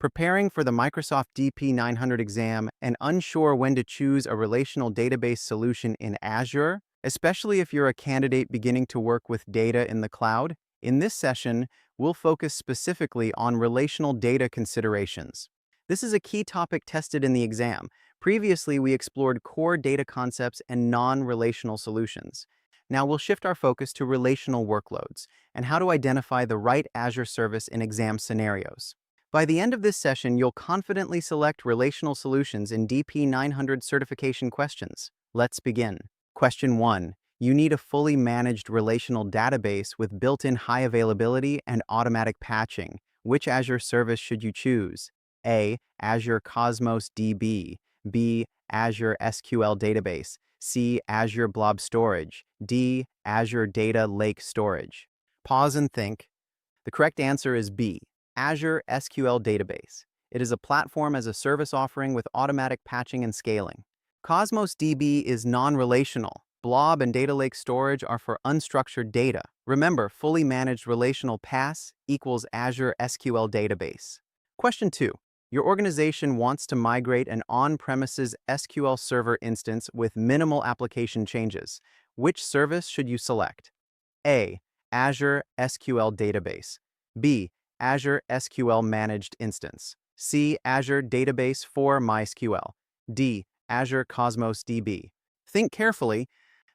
Preparing for the Microsoft DP-900 exam and unsure when to choose a relational database solution in Azure, especially if you're a candidate beginning to work with data in the cloud? In this session, we'll focus specifically on relational data considerations. This is a key topic tested in the exam. Previously, we explored core data concepts and non-relational solutions. Now we'll shift our focus to relational workloads and how to identify the right Azure service in exam scenarios. By the end of this session, you'll confidently select relational solutions in DP-900 certification questions. Let's begin. Question 1. You need a fully managed relational database with built-in high availability and automatic patching. Which Azure service should you choose? A. Azure Cosmos DB. B. Azure SQL Database. C. Azure Blob Storage. D. Azure Data Lake Storage. Pause and think. The correct answer is B. Azure SQL Database. It is a platform as a service offering with automatic patching and scaling. Cosmos DB is non-relational. Blob and Data Lake Storage are for unstructured data. Remember, fully managed relational PaaS equals Azure SQL Database. Question 2. Your organization wants to migrate an on-premises SQL Server instance with minimal application changes. Which service should you select? A. Azure SQL Database. B. Azure SQL Managed Instance. C. Azure Database for MySQL. D. Azure Cosmos DB. Think carefully.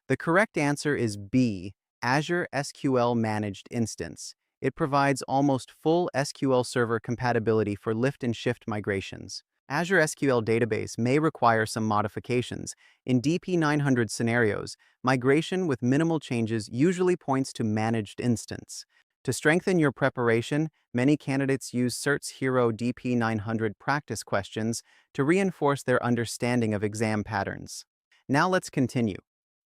The correct answer is B. Azure SQL Managed Instance. It provides almost full SQL Server compatibility for lift and shift migrations. Azure SQL Database may require some modifications. In DP-900 scenarios, migration with minimal changes usually points to Managed Instance. To strengthen your preparation, many candidates use Certs Hero DP-900 practice questions to reinforce their understanding of exam patterns. Now let's continue.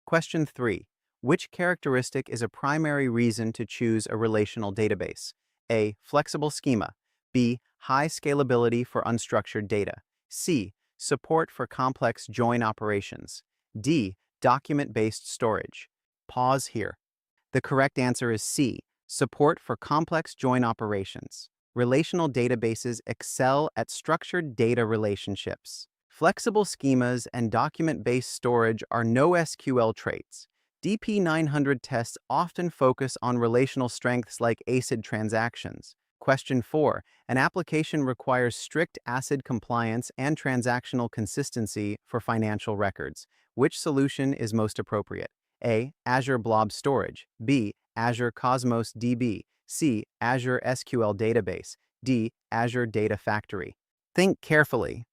Question 3. Which characteristic is a primary reason to choose a relational database? A. Flexible schema. B. High scalability for unstructured data. C. Support for complex join operations. D. Document-based storage. Pause here. The correct answer is C. Support for complex join operations. Relational databases excel at structured data relationships. Flexible schemas and document-based storage are NoSQL traits. DP-900 tests often focus on relational strengths like ACID transactions. Question 4. An application requires strict ACID compliance and transactional consistency for financial records. Which solution is most appropriate? A. Azure Blob Storage. B. Azure Cosmos DB. C. Azure SQL Database. D. Azure Data Factory. Think carefully.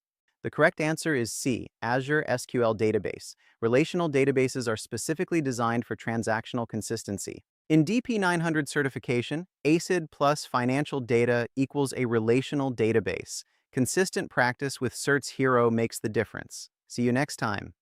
The correct answer is C. Azure SQL Database. Relational databases are specifically designed for transactional consistency. In DP-900 certification, ACID plus financial data equals a relational database. Consistent practice with Certs Hero makes the difference. See you next time.